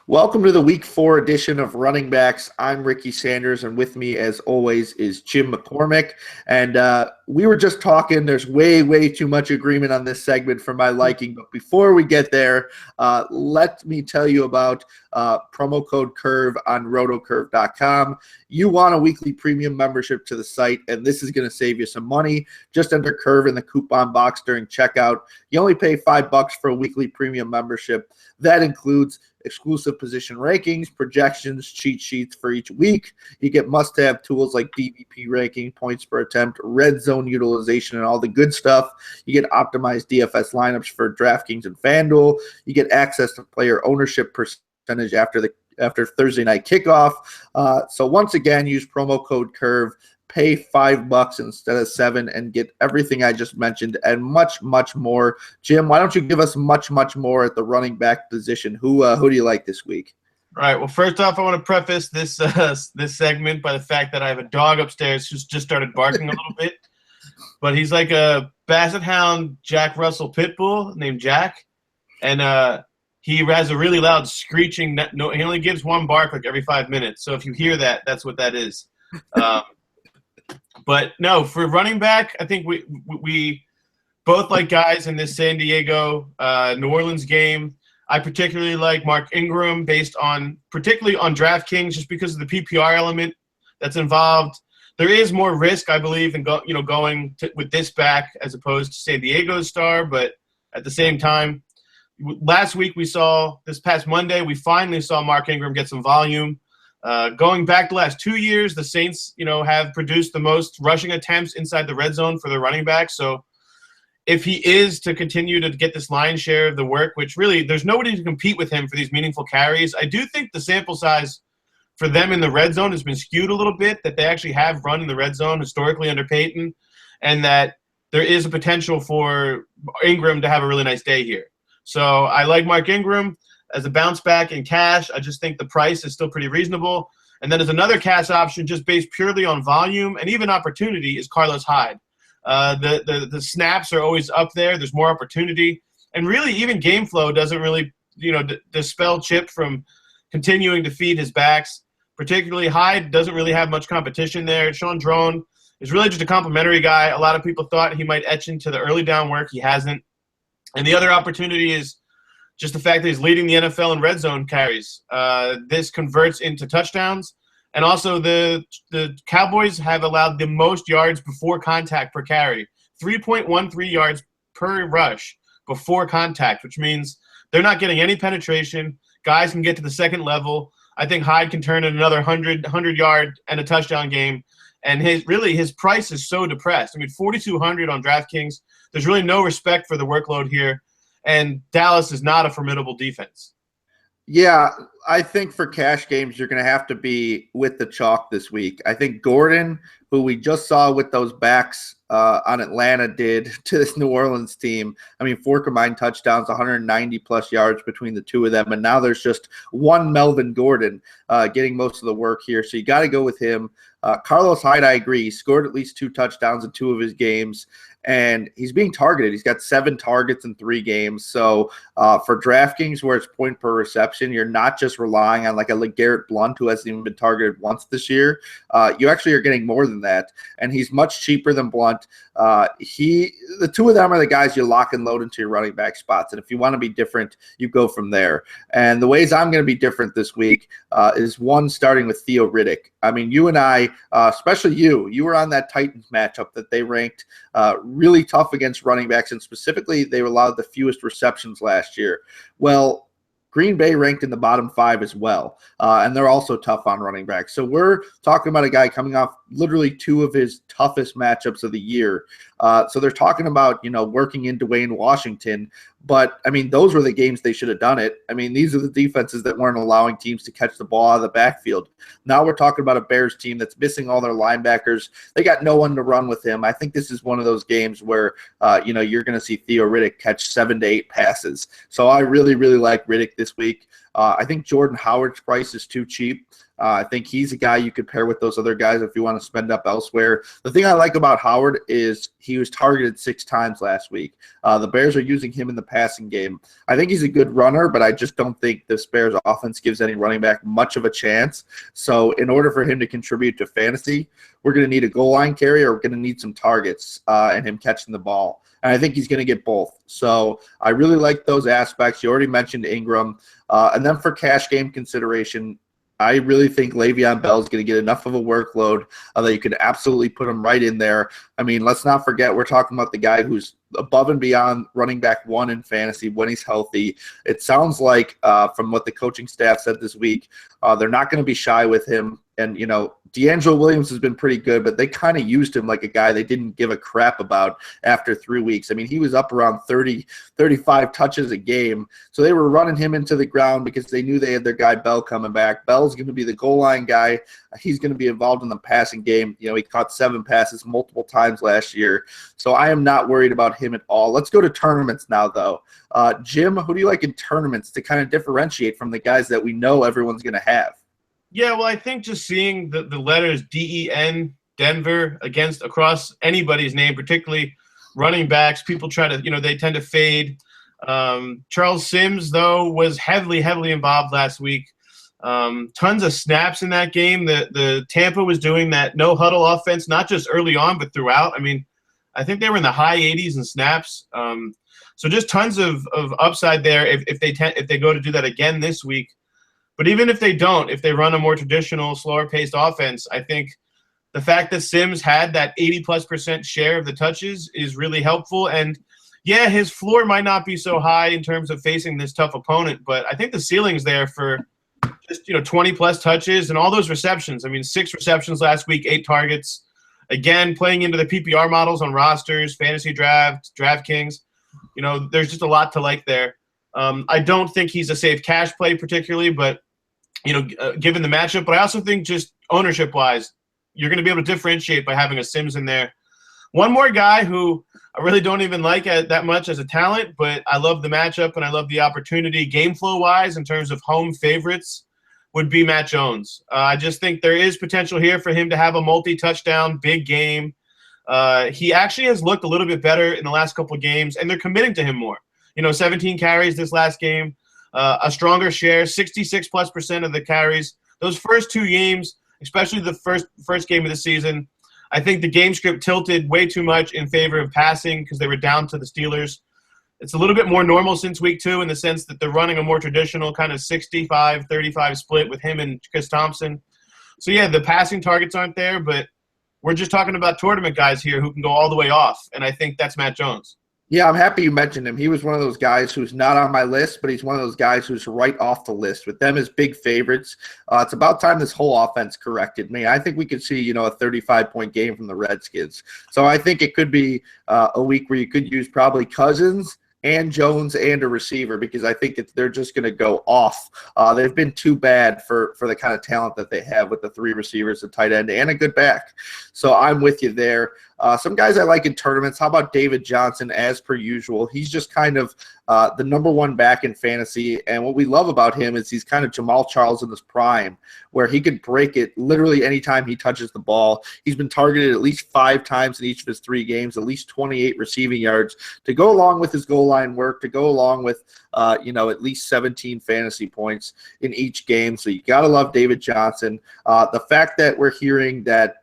Welcome to the Week 4 edition of Running Backs. I'm Ricky Sanders, and with me, as always, is Jim McCormick. And we were just talking. There's way too much agreement on this segment for my liking. But before we get there, let me tell you about promo code CURVE on rotocurve.com. You want a weekly premium membership to the site, and this is going to save you some money. Just enter CURVE in the coupon box during checkout. You only pay $5 for a weekly premium membership. That includes exclusive position rankings, projections, cheat sheets for each week. You get must-have tools like DVP ranking, points per attempt, red zone utilization, and all the good stuff. You get optimized DFS lineups for DraftKings and FanDuel. You get access to player ownership percentage after Thursday night kickoff. So once again, use promo code CURVE. Pay $5 instead of $7 and get everything I just mentioned and much more. Jim, why don't you give us much more at the running back position? Who do you like this week? All right. Well, first off, I want to preface this segment by the fact that I have a dog upstairs who's just started barking a little bit, but he's like a Basset Hound Jack Russell pit bull named Jack, and he has a really loud screeching. No, he only gives one bark like every 5 minutes. So if you hear that, that's what that is. But no, for running back, I think we both like guys in this San Diego, New Orleans game. I particularly like Mark Ingram particularly on DraftKings, just because of the PPR element that's involved. There is more risk, I believe, in going with this back as opposed to San Diego's star. But at the same time, last week this past Monday, we finally saw Mark Ingram get some volume. Going back the last 2 years, the Saints, have produced the most rushing attempts inside the red zone for their running back. So if he is to continue to get this lion's share of the work, which really there's nobody to compete with him for these meaningful carries, I do think the sample size for them in the red zone has been skewed a little bit, that they actually have run in the red zone historically under Peyton, and that there is a potential for Ingram to have a really nice day here. So I like Mark Ingram as a bounce back in cash. I just think the price is still pretty reasonable. And then as another cash option, just based purely on volume and even opportunity, is Carlos Hyde. The snaps are always up there. There's more opportunity. And really, even game flow doesn't really, dispel Chip from continuing to feed his backs. Particularly, Hyde doesn't really have much competition there. Sean Drone is really just a complimentary guy. A lot of people thought he might etch into the early down work. He hasn't. And the other opportunity is just the fact that he's leading the NFL in red zone carries. This converts into touchdowns. And also the Cowboys have allowed the most yards before contact per carry, 3.13 yards per rush before contact, which means they're not getting any penetration. Guys can get to the second level. I think Hyde can turn in another 100-yard and a touchdown game. And his price is so depressed. I mean, $4,200 on DraftKings. There's really no respect for the workload here. And Dallas is not a formidable defense. Yeah, I think for cash games, you're going to have to be with the chalk this week. I think Gordon, who we just saw with those backs on Atlanta, did to this New Orleans team. I mean, 4 combined touchdowns, 190-plus yards between the two of them. And now there's just one Melvin Gordon getting most of the work here. So you got to go with him. Carlos Hyde, I agree. He scored at least 2 touchdowns in 2 of his games. And he's being targeted. He's got 7 targets in 3 games. So for DraftKings, where it's point per reception, you're not just relying on like a LeGarrette Blount who hasn't even been targeted once this year. You actually are getting more than that. And he's much cheaper than Blount. The two of them are the guys you lock and load into your running back spots. And if you want to be different, you go from there. And the ways I'm going to be different this week is one, starting with Theo Riddick. I mean, you and I, especially you were on that Titans matchup that they ranked really tough against running backs, and specifically they allowed the fewest receptions last year. Well, Green Bay ranked in the bottom 5 as well, and they're also tough on running backs. So we're talking about a guy coming off literally 2 of his toughest matchups of the year. So they're talking about, working in Dwayne Washington. But, I mean, those were the games they should have done it. I mean, these are the defenses that weren't allowing teams to catch the ball out of the backfield. Now we're talking about a Bears team that's missing all their linebackers. They got no one to run with him. I think this is one of those games where, you're going to see Theo Riddick catch 7 to 8 passes. So I really like Riddick this week. I think Jordan Howard's price is too cheap. I think he's a guy you could pair with those other guys if you want to spend up elsewhere. The thing I like about Howard is he was targeted 6 times last week. The Bears are using him in the passing game. I think he's a good runner, but I just don't think this Bears offense gives any running back much of a chance. So in order for him to contribute to fantasy, we're going to need a goal line carrier. We're going to need some targets and him catching the ball. And I think he's going to get both. So I really like those aspects. You already mentioned Ingram. And then for cash game consideration, I really think Le'Veon Bell is going to get enough of a workload that you could absolutely put him right in there. I mean, let's not forget we're talking about the guy who's above and beyond running back 1 in fantasy when he's healthy. It sounds like from what the coaching staff said this week, they're not going to be shy with him. And, you know, D'Angelo Williams has been pretty good, but they kind of used him like a guy they didn't give a crap about after 3 weeks. I mean, he was up around 30, 35 touches a game. So they were running him into the ground because they knew they had their guy Bell coming back. Bell's going to be the goal line guy. He's going to be involved in the passing game. You know, he caught 7 passes multiple times last year. So I am not worried about him at all. Let's go to tournaments now, though. Jim, who do you like in tournaments to kind of differentiate from the guys that we know everyone's going to have? Yeah, well, I think just seeing the letters DEN, Denver, across anybody's name, particularly running backs, people try to, they tend to fade. Charles Sims, though, was heavily involved last week. Tons of snaps in that game. The Tampa was doing that no-huddle offense, not just early on, but throughout. I mean, I think they were in the high 80s in snaps. So just tons of upside there if they go to do that again this week. But even if they don't, if they run a more traditional, slower-paced offense, I think the fact that Sims had that 80+% share of the touches is really helpful. And, yeah, his floor might not be so high in terms of facing this tough opponent, but I think the ceiling's there for just, 20-plus touches and all those receptions. I mean, 6 receptions last week, 8 targets. Again, playing into the PPR models on rosters, fantasy draft, DraftKings. There's just a lot to like there. I don't think he's a safe cash play particularly, but given the matchup, but I also think just ownership-wise, you're going to be able to differentiate by having a Sims in there. One more guy who I really don't even like that much as a talent, but I love the matchup and I love the opportunity game flow-wise in terms of home favorites would be Matt Jones. I just think there is potential here for him to have a multi-touchdown, big game. He actually has looked a little bit better in the last couple of games, and they're committing to him more. 17 carries this last game. A stronger share, 66+% of the carries. Those first 2 games, especially the first game of the season, I think the game script tilted way too much in favor of passing because they were down to the Steelers. It's a little bit more normal since week 2 in the sense that they're running a more traditional kind of 65-35 split with him and Chris Thompson. So, yeah, the passing targets aren't there, but we're just talking about tournament guys here who can go all the way off, and I think that's Matt Jones. Yeah, I'm happy you mentioned him. He was one of those guys who's not on my list, but he's one of those guys who's right off the list with them as big favorites. It's about time this whole offense corrected me. I think we could see, a 35-point game from the Redskins. So I think it could be a week where you could use probably Cousins and Jones and a receiver because I think they're just going to go off. They've been too bad for the kind of talent that they have with the 3 receivers, a tight end, and a good back. So I'm with you there. Some guys I like in tournaments. How about David Johnson as per usual? He's just kind of the number 1 back in fantasy. And what we love about him is he's kind of Jamal Charles in his prime where he could break it literally anytime he touches the ball. He's been targeted at least 5 times in each of his 3 games, at least 28 receiving yards to go along with his goal line work, to go along with, at least 17 fantasy points in each game. So you got to love David Johnson. The fact that we're hearing that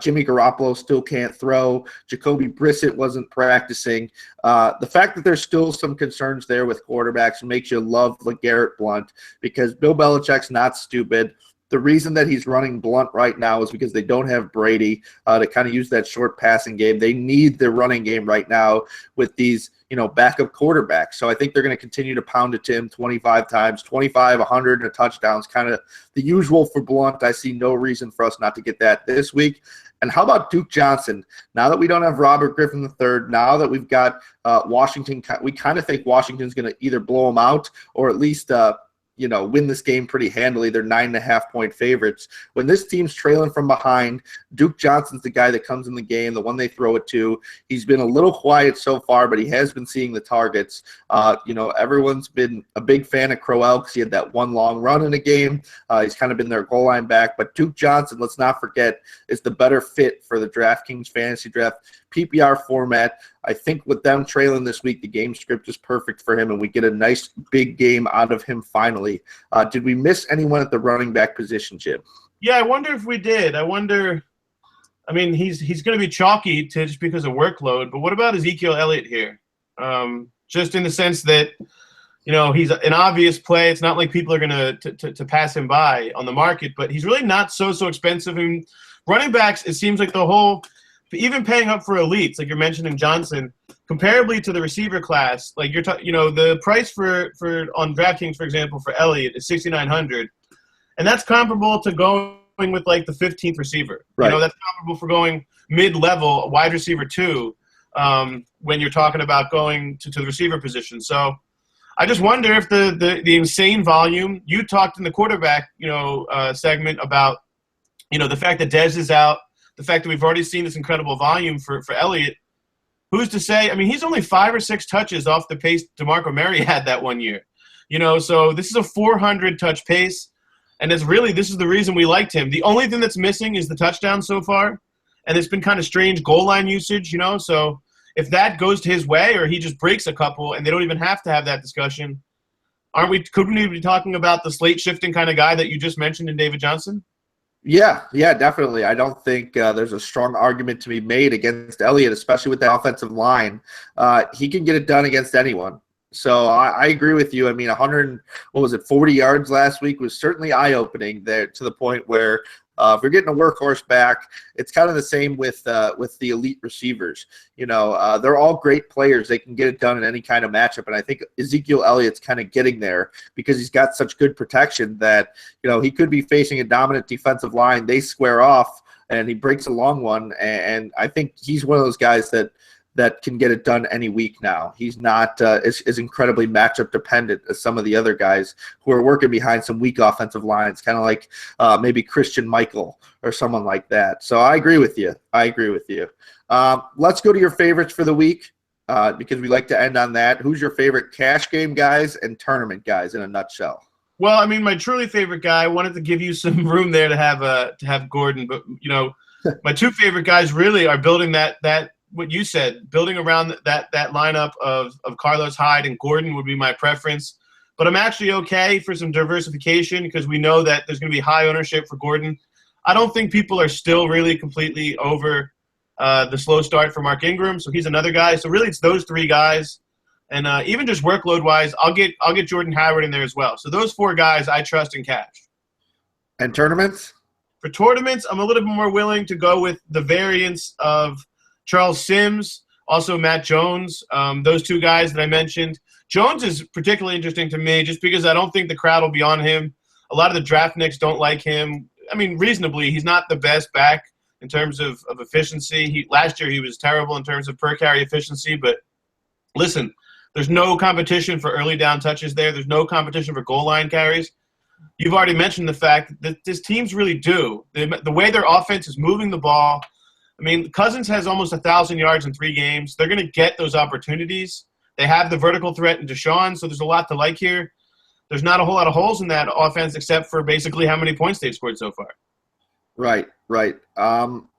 Jimmy Garoppolo still can't throw. Jacoby Brissett wasn't practicing. The fact that there's still some concerns there with quarterbacks makes you love LeGarrette Blount because Bill Belichick's not stupid. The reason that he's running Blount right now is because they don't have Brady to kind of use that short passing game. They need the running game right now with these, backup quarterbacks. So I think they're going to continue to pound it to him 25 times, 25, 100, and a touchdowns, kind of the usual for Blount. I see no reason for us not to get that this week. And how about Duke Johnson? Now that we don't have Robert Griffin III, now that we've got Washington, we kind of think Washington's going to either blow him out or at least win this game pretty handily. They're 9.5-point favorites. When this team's trailing from behind, Duke Johnson's the guy that comes in the game, the one they throw it to. He's been a little quiet so far, but he has been seeing the targets. Everyone's been a big fan of Crowell because he had that one long run in a game. He's kind of been their goal line back. But Duke Johnson, let's not forget, is the better fit for the DraftKings fantasy draft PPR format. I think with them trailing this week, the game script is perfect for him, and we get a nice big game out of him finally. Did we miss anyone at the running back position, Jim? Yeah, I wonder if we did. I mean, he's going to be chalky just because of workload, but what about Ezekiel Elliott here? Just in the sense that, he's an obvious play. It's not like people are going to pass him by on the market, but he's really not so expensive. I mean, running backs, it seems like even paying up for elites, like you're mentioning Johnson, comparably to the receiver class, like the price for on DraftKings, for example, for Elliott is $6,900, and that's comparable to going with like the 15th receiver. Right. That's comparable for going mid-level wide receiver 2 when you're talking about going to the receiver position. So I just wonder if the insane volume, you talked in the quarterback segment about the fact that Dez is out, the fact that we've already seen this incredible volume for Elliott. Who's to say? I mean, he's only 5 or 6 touches off the pace DeMarco Murray had that one year. So this is a 400-touch pace, and this is the reason we liked him. The only thing that's missing is the touchdown so far, and it's been kind of strange goal line usage, So if that goes to his way or he just breaks a couple and they don't even have to have that discussion, couldn't we be talking about the slate-shifting kind of guy that you just mentioned in David Johnson? Yeah, definitely. I don't think there's a strong argument to be made against Elliott, especially with the offensive line. He can get it done against anyone. So I agree with you. I mean, 40 yards last week was certainly eye-opening there, to the point where if you're getting a workhorse back, it's kind of the same with the elite receivers. They're all great players. They can get it done in any kind of matchup. And I think Ezekiel Elliott's kind of getting there because he's got such good protection that, he could be facing a dominant defensive line. They square off and he breaks a long one. And I think he's one of those guys that can get it done any week now. He's not as incredibly matchup dependent as some of the other guys who are working behind some weak offensive lines, kind of like maybe Christian Michael or someone like that. So I agree with you. Let's go to your favorites for the week because we like to end on that. Who's your favorite cash game guys and tournament guys in a nutshell? Well, I mean, my truly favorite guy, I wanted to give you some room there to have Gordon, but my 2 favorite guys really are building that what you said, building around that lineup of Carlos Hyde and Gordon would be my preference. But I'm actually okay for some diversification because we know that there's going to be high ownership for Gordon. I don't think people are still really completely over the slow start for Mark Ingram, so he's another guy. So really it's those 3 guys. And even just workload-wise, I'll get Jordan Howard in there as well. So those 4 guys I trust in cash. And tournaments? For tournaments, I'm a little bit more willing to go with the variance of Charles Sims, also Matt Jones, those 2 guys that I mentioned. Jones is particularly interesting to me just because I don't think the crowd will be on him. A lot of the draft nicks don't like him. I mean, reasonably, he's not the best back in terms of efficiency. Last year he was terrible in terms of per-carry efficiency. But listen, there's no competition for early down touches there. There's no competition for goal line carries. You've already mentioned the fact that this team's really due. The way their offense is moving the ball, I mean, Cousins has almost 1,000 yards in 3 games. They're going to get those opportunities. They have the vertical threat in Deshaun, so there's a lot to like here. There's not a whole lot of holes in that offense except for basically how many points they've scored so far. Right.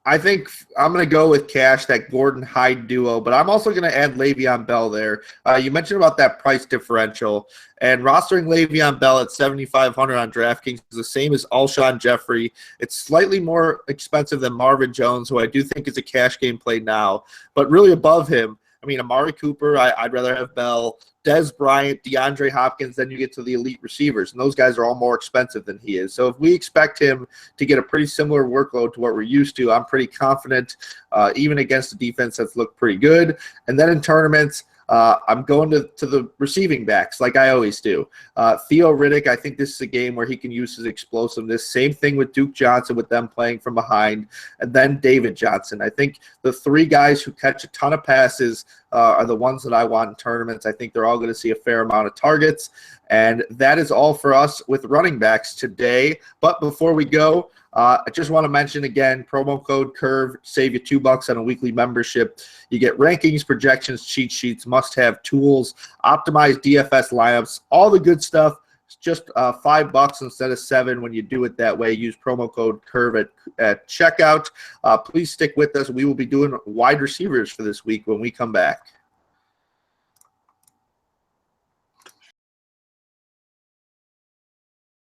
I think I'm going to go with cash, that Gordon-Hyde duo, but I'm also going to add Le'Veon Bell there. You mentioned about that price differential, and rostering Le'Veon Bell at $7,500 on DraftKings is the same as Alshon Jeffrey. It's slightly more expensive than Marvin Jones, who I do think is a cash game play now, but really above him, I mean, Amari Cooper, I'd rather have Bell. Dez Bryant, DeAndre Hopkins, then you get to the elite receivers, and those guys are all more expensive than he is. So if we expect him to get a pretty similar workload to what we're used to, I'm pretty confident, even against a defense that's looked pretty good. And then in tournaments, I'm going to the receiving backs like I always do. Theo Riddick, I think this is a game where he can use his explosiveness. Same thing with Duke Johnson with them playing from behind. And then David Johnson. I think the 3 guys who catch a ton of passes are the ones that I want in tournaments. I think they're all going to see a fair amount of targets. And that is all for us with running backs today. But before we go, I just want to mention again, promo code CURVE, save you $2 on a weekly membership. You get rankings, projections, cheat sheets, must-have tools, optimized DFS lineups, all the good stuff. It's just $5 instead of $7 when you do it that way. Use promo code CURVE at checkout. Please stick with us. We will be doing wide receivers for this week when we come back.